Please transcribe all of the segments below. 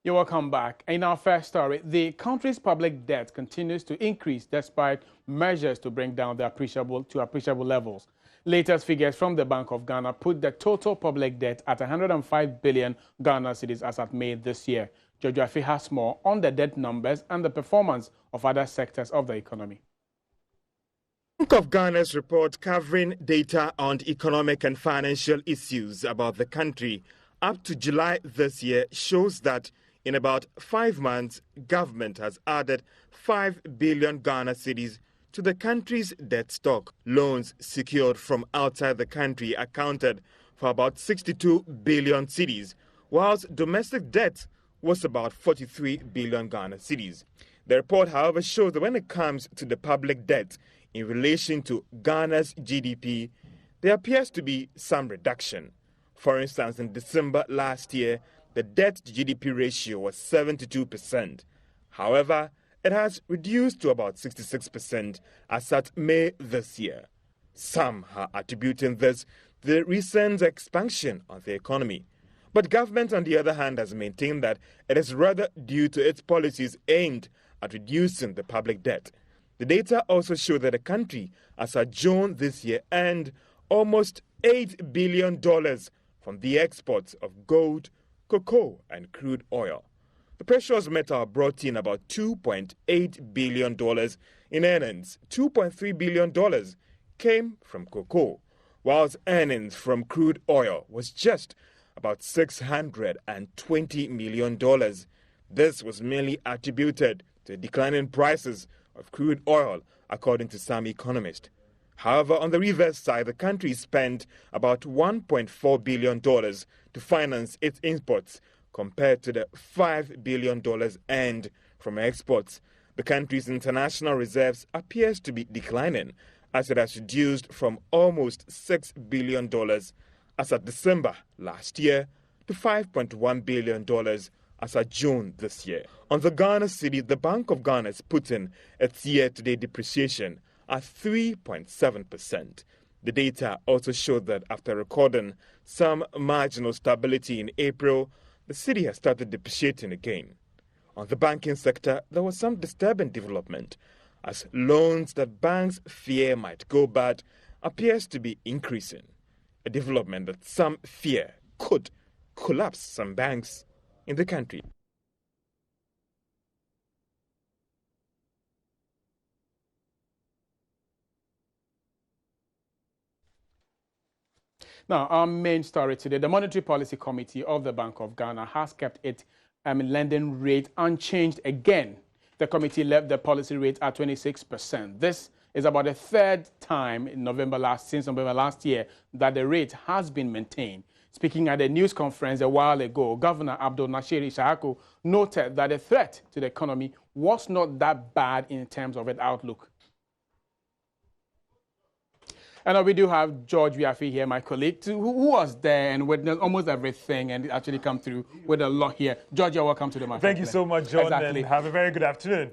You're welcome back. In our first story, the country's public debt continues to increase despite measures to bring down the appreciable levels. Latest figures from the Bank of Ghana put the total public debt at 105 billion Ghana cedis as at May this year. Jojo Afi has more on the debt numbers and the performance of other sectors of the economy. Bank of Ghana's report covering data on economic and financial issues about the country up to July this year shows that in about 5 months, government has added 5 billion Ghana cedis to the country's debt stock. Loans secured from outside the country accounted for about 62 billion cedis, whilst domestic debt was about 43 billion Ghana cedis. The report, however, shows that when it comes to the public debt in relation to Ghana's GDP, there appears to be some reduction. For instance, in December last year, the debt-to-GDP ratio was 72%. However, it has reduced to about 66% as at May this year. Some are attributing this to the recent expansion of the economy. But government, on the other hand, has maintained that it is rather due to its policies aimed at reducing the public debt. The data also show that the country, as at June this year, earned almost $8 billion from the exports of gold, cocoa, and crude oil. The precious metal brought in about $2.8 billion in earnings. $2.3 billion came from cocoa, whilst earnings from crude oil was just about $620 million. This was mainly attributed to declining prices of crude oil, according to some economists. However, on the reverse side, the country spent about $1.4 billion to finance its imports, compared to the $5 billion earned from exports. The country's international reserves appears to be declining, as it has reduced from almost $6 billion as at December last year to $5.1 billion as at June this year. On the Ghana cedi, the Bank of Ghana is putting its year-to-date depreciation at 3.7%. The data also showed that after recording some marginal stability in April, the cedi has started depreciating again. On the banking sector, there was some disturbing development, as loans that banks fear might go bad appears to be increasing, a development that some fear could collapse some banks in the country. Now, our main story today, the Monetary Policy Committee of the Bank of Ghana has kept its lending rate unchanged again. The committee left the policy rate at 26%. This is about the third time since November last year that the rate has been maintained. Speaking at a news conference a while ago, Governor Abdul Nasir Ishaqu noted that the threat to the economy was not that bad in terms of its outlook. And we do have George Wiafi here, my colleague, who was there and witnessed almost everything and actually come through with a lot here. George, you're welcome to the market. Thank you so much, John, exactly. and have a very good afternoon.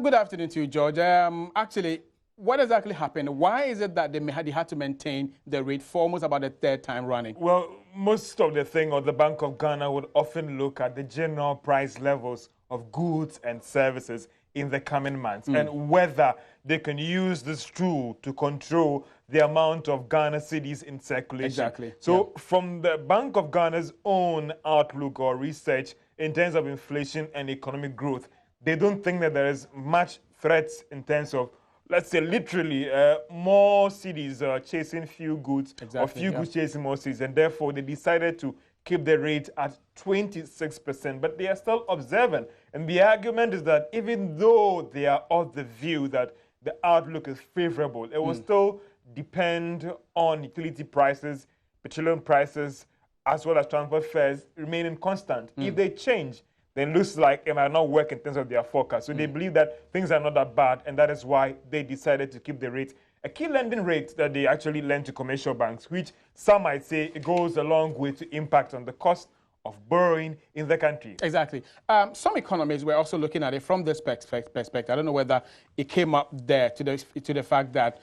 Good afternoon to you, George. Actually, what exactly happened? Why is it that they had to maintain the rate for almost about the third time running? Well, most of the thing, or the Bank of Ghana would often look at the general price levels of goods and services in the coming months and whether they can use this tool to control the amount of Ghana cedis in circulation. Exactly. So from the Bank of Ghana's own outlook or research in terms of inflation and economic growth, they don't think that there is much threats in terms of, let's say, literally more cedis chasing few goods, or few goods chasing more cedis, and therefore they decided to keep the rate at 26%, but they are still observant. And the argument is that even though they are of the view that the outlook is favorable, it will still depend on utility prices, petroleum prices, as well as transport fares remaining constant. If they change, then it looks like it might not work in terms of their forecast. So they believe that things are not that bad, and that is why they decided to keep the rate. A key lending rate that they actually lend to commercial banks, which some might say it goes a long way to impact on the cost of borrowing in the country. Exactly. Some economists were also looking at it from this perspective. I don't know whether it came up there to the fact that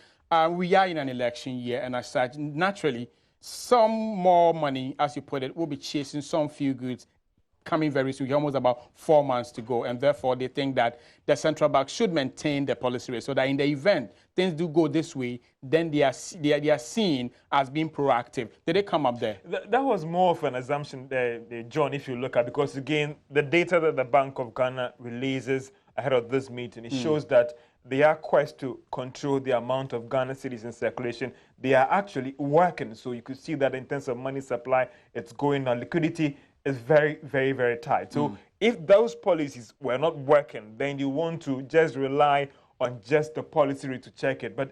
we are in an election year, and as such, naturally, some more money, as you put it, will be chasing some few goods coming very soon, almost about 4 months to go, and therefore they think that the central bank should maintain the policy rate so that in the event things do go this way, then they are seen as being proactive. Did they come up there? That was more of an assumption, John, if you look at, because again, the data that the Bank of Ghana releases ahead of this meeting, it shows that their quest to control the amount of Ghana cedis in circulation, they are actually working. So you could see that in terms of money supply, it's going on. Liquidity is very, very, very tight. So if those policies were not working, then you want to just rely on just the policy rate to check it. But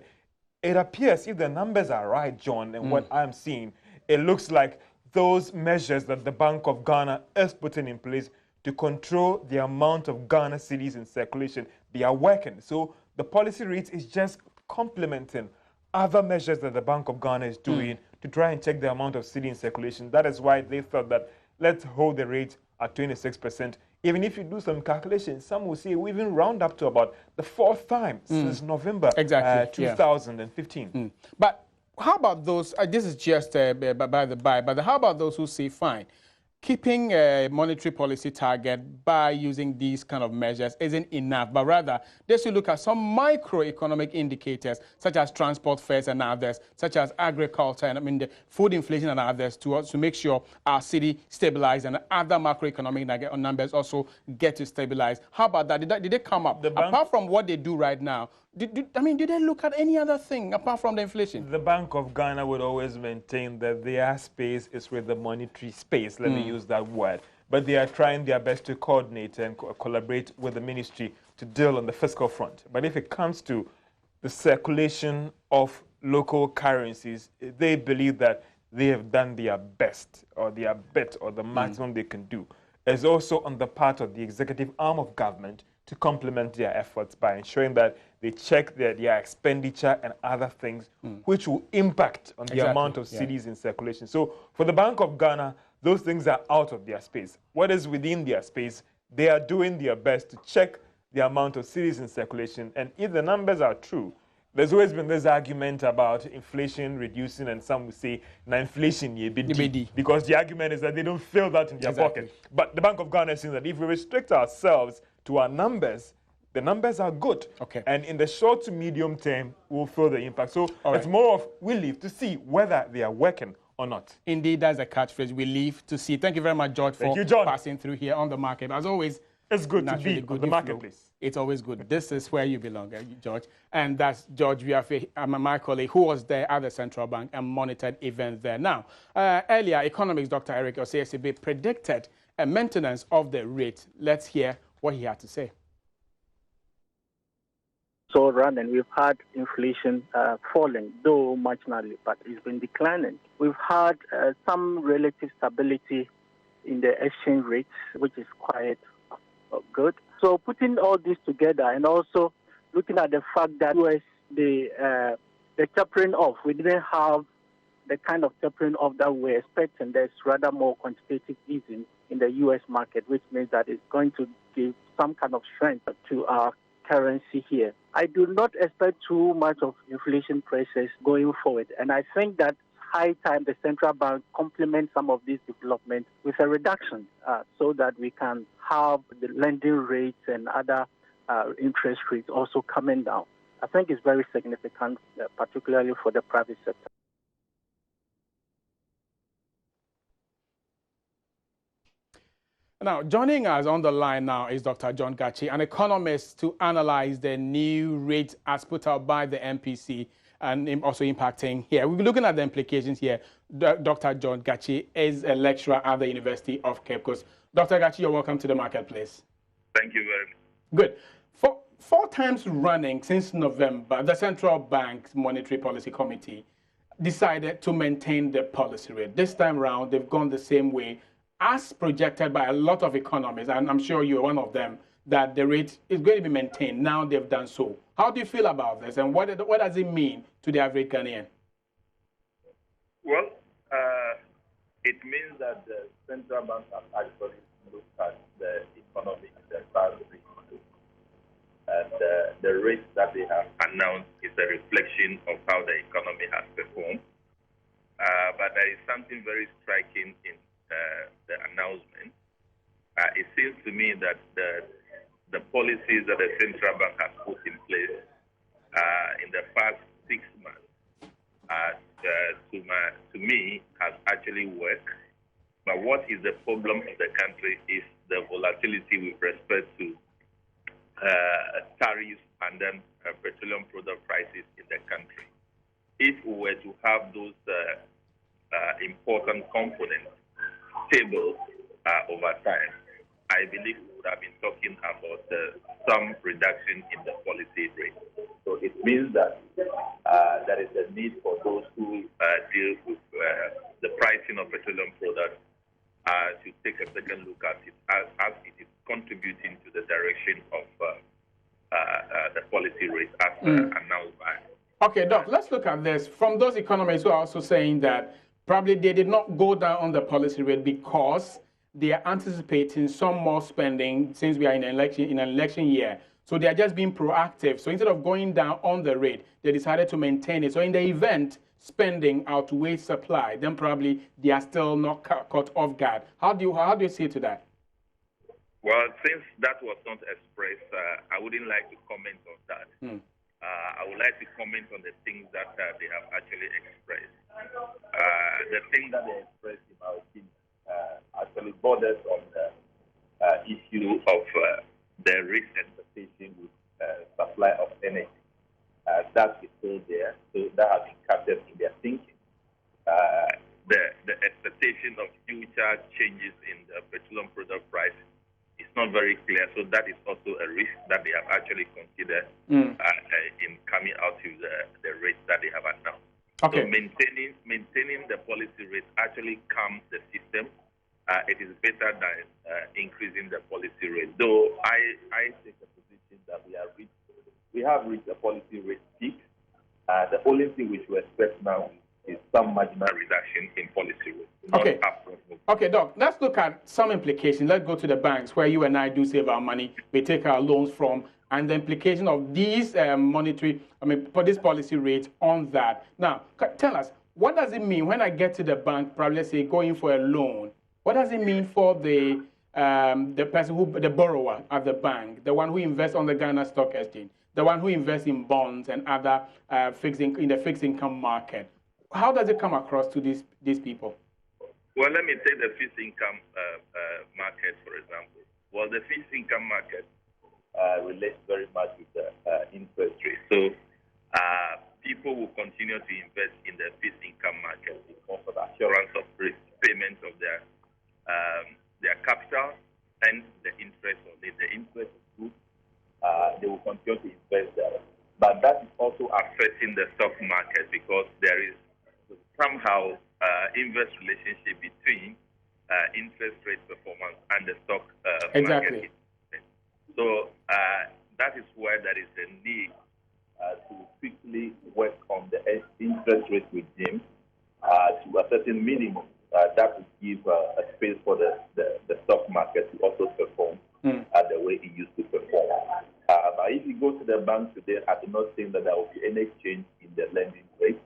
it appears, if the numbers are right, John, and what I'm seeing, it looks like those measures that the Bank of Ghana is putting in place to control the amount of Ghana cedis in circulation, they are working. So the policy rate is just complementing other measures that the Bank of Ghana is doing to try and check the amount of cedi in circulation. That is why they thought that let's hold the rate at 26%. Even if you do some calculations, some will say we even round up to about the fourth time since November 2015. But how about those, this is just by the by, but how about those who say, fine, keeping a monetary policy target by using these kind of measures isn't enough, but rather they should look at some microeconomic indicators such as transport fares and others, such as agriculture and the food inflation and others to make sure our city stabilize and other macroeconomic numbers also get to stabilize. How about that? Did they come up? Apart from what they do right now, did they look at any other thing apart from the inflation? The Bank of Ghana would always maintain that their space is with the monetary space, let me use that word. But they are trying their best to coordinate and collaborate with the ministry to deal on the fiscal front. But if it comes to the circulation of local currencies, they believe that they have done their best or their bit or the maximum they can do. It's also on the part of the executive arm of government to complement their efforts by ensuring that they check their expenditure and other things which will impact on the amount of cedis in circulation. So for the Bank of Ghana, those things are out of their space. What is within their space, they are doing their best to check the amount of cedis in circulation. And if the numbers are true, there's always been this argument about inflation reducing, and some will say, "Na inflation ye bidi," because the argument is that they don't feel that in their pocket. But the Bank of Ghana is saying that if we restrict ourselves to our numbers, the numbers are good. And in the short to medium term, we'll feel the impact. So it's more of we live to see whether they are working or not. Indeed, that's a catchphrase. We live to see. Thank you very much, George, for passing through here on the market. As always, it's good to be on the marketplace. It's always good. This is where you belong, George. And that's George Wiafe, my colleague, who was there at the central bank and monitored events there. Now, earlier, economics Dr. Eric Osei-Sibe predicted a maintenance of the rate. Let's hear what he had to say. So run, and we've had inflation falling, though marginally, but it's been declining. We've had some relative stability in the exchange rates, which is quite good. So putting all this together and also looking at the fact that US, the tapering off, we didn't have the kind of tapering off that we're expecting. There's rather more quantitative easing in the US market, which means that it's going to give some kind of strength to our currency here. I do not expect too much of inflation pressures going forward, and I think that high time the central bank complements some of these developments with a reduction so that we can have the lending rates and other interest rates also coming down. I think it's very significant, particularly for the private sector. Now, joining us on the line now is Dr. John Gachi, an economist, to analyze the new rate as put out by the MPC and also impacting here. We'll be looking at the implications here. Dr. John Gachi is a lecturer at the University of Cape Coast. Dr. Gachi, you're welcome to the marketplace. Thank you very much. Good. For 4 times running since November, the Central Bank's Monetary Policy Committee decided to maintain the policy rate. This time around, they've gone the same way as projected by a lot of economists, and I'm sure you're one of them, that the rate is going to be maintained. Now they've done so. How do you feel about this, and what does it mean to the average Ghanaian? Well, it means that the central bank has actually looked at the economy and the environment, and the rate that they have announced is a reflection of how the economy has performed. But there is something very striking in the announcement. it seems to me that the policies that the central bank has put in place in the past 6 months, to me, has actually worked. But what is the problem of the country is the volatility with respect to tariffs and then petroleum product prices in the country. If we were to have those important components stable over time, I believe we would have been talking about some reduction in the policy rate. So it means that there is a need for those who deal with the pricing of petroleum products to take a second look at it as it is contributing to the direction of the policy rate as announced by. Okay, Doc, let's look at this. From those economists who are also saying that probably they did not go down on the policy rate because they are anticipating some more spending since we are in an election year. So they are just being proactive. So instead of going down on the rate, they decided to maintain it. So in the event spending outweighs supply, then probably they are still not caught off guard. How do you see to that? Well, since that was not expressed, I wouldn't like to comment on that. I would like to comment on the things that they have actually expressed. The thing that they expressed, in my opinion, actually borders on the issue of the risk expectation with supply of energy. That is still there, so that has been captured in their thinking. The expectation of future changes in the petroleum product price is not very clear, so that is also a risk that they have actually considered in coming out with the rates that they have announced. Okay. So maintaining the policy rate actually calms the system. It is better than increasing the policy rate. Though I take the position that we have reached a policy rate peak. The only thing which we expect now is some marginal reduction in policy rate. Okay. Okay, Doc, let's look at some implications. Let's go to the banks where you and I do save our money. We take our loans from, and the implication of these this policy rate on that. Now, tell us, what does it mean when I get to the bank, probably let's say going for a loan? What does it mean for the person the borrower at the bank, the one who invests on the Ghana Stock Exchange, the one who invests in bonds and other in the fixed income market? How does it come across to these people? Well, let me take the fixed income market, for example. Well, the fixed income market relates very much with the interest rate. So people will continue to invest in the fixed income market because of the assurance of payment of their capital and the interest on it. The interest is good. They will continue to invest there. But that is also affecting the stock market because there is somehow inverse relationship between interest rate performance and the stock market. So that is where there is a need to quickly work on the interest rate regime to a certain minimum that would give a space for the stock market to also perform the way it used to perform. But if you go to the bank today, I do not think that there will be any change in the lending rate.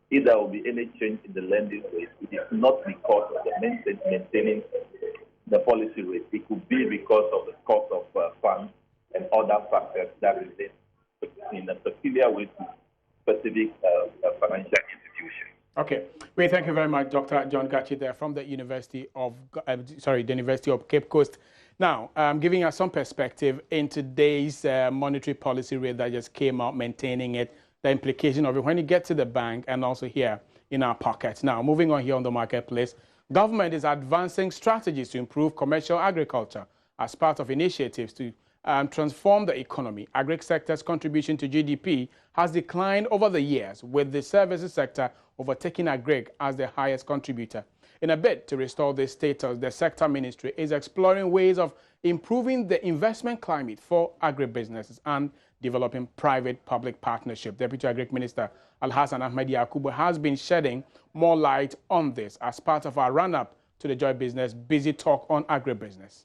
If there will be any change in the lending rate, it is not because of the maintaining the policy rate. It could be because of the cost of funds and other factors that relate in a peculiar way to specific financial institutions. Okay. We thank you very much, Dr. John Gachi there from the University of Cape Coast. Now, giving us some perspective in today's monetary policy rate that just came out, maintaining it, the implication of it when you get to the bank and also here in our pockets. Now, moving on here on the marketplace, government is advancing strategies to improve commercial agriculture as part of initiatives to transform the economy. Agri sector's contribution to GDP has declined over the years, with the services sector overtaking agri as the highest contributor. In a bid to restore this status, the sector ministry is exploring ways of improving the investment climate for agribusinesses and developing private-public partnership. Deputy Agri Minister Alhassan Ahmed Yakubu has been shedding more light on this as part of our run-up to the Joy Business Busy Talk on Agribusiness.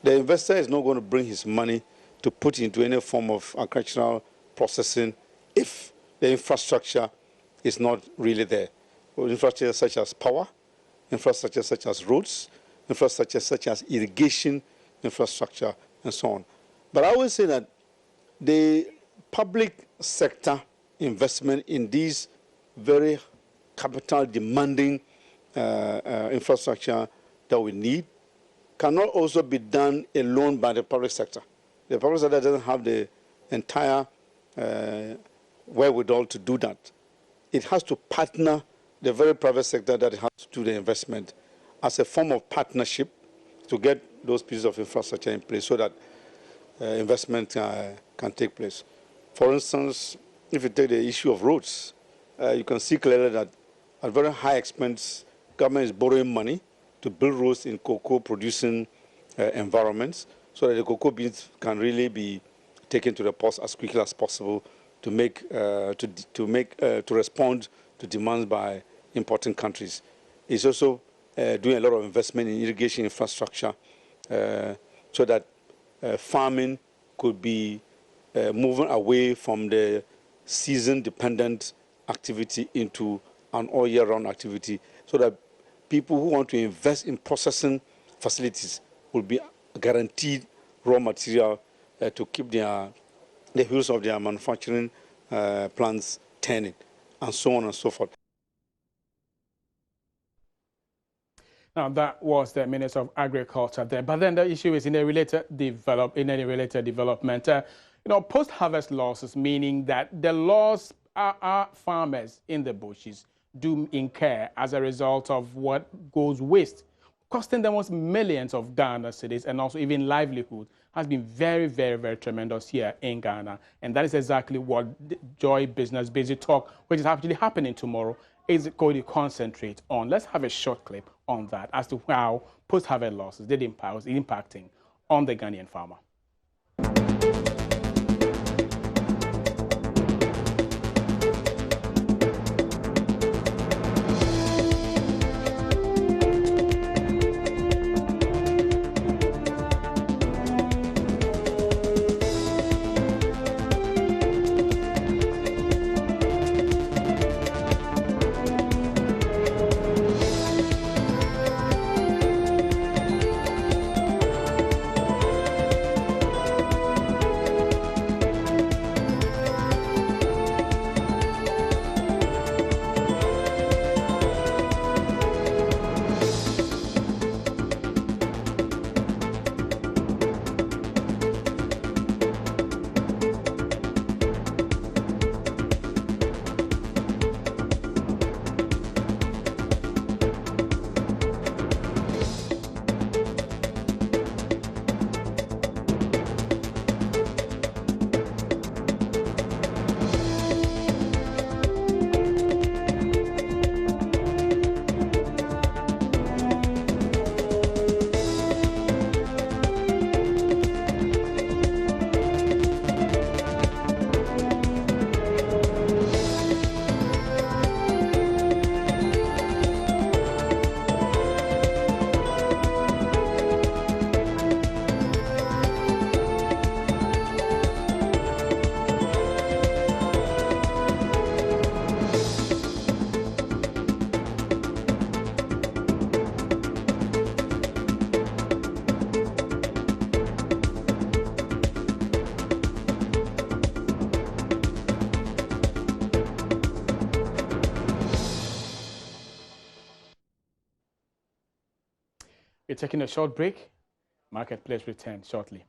The investor is not going to bring his money to put into any form of agricultural processing if the infrastructure is not really there. Infrastructure such as power, infrastructure such as roads, infrastructure such as irrigation infrastructure and so on. But I always say that the public sector investment in these very capital demanding infrastructure that we need cannot also be done alone by the public sector. The public sector doesn't have the entire wherewithal to do that. It has to partner the very private sector that has to do the investment as a form of partnership to get those pieces of infrastructure in place so that investment can take place. For instance, if you take the issue of roads, you can see clearly that at very high expense, government is borrowing money to build roads in cocoa-producing environments so that the cocoa beans can really be taken to the ports as quickly as possible to respond to demands by importing countries. It's also doing a lot of investment in irrigation infrastructure so that farming could be moving away from the season-dependent activity into an all-year-round activity, so that people who want to invest in processing facilities will be guaranteed raw material to keep the wheels of their manufacturing plants turning, and so on and so forth. Now, that was the Minister of Agriculture there. But then the issue is in a related development. Post-harvest losses, meaning that the loss our farmers in the bushes do incur as a result of what goes waste, costing them millions of Ghana cedis and also even livelihood, has been very, very, very tremendous here in Ghana. And that is exactly what Joy Business Basic Talk, which is actually happening tomorrow, is going to concentrate on. Let's have a short clip on that as to how post-harvest losses is impacting on the Ghanaian farmer. We're taking a short break. Marketplace returns shortly.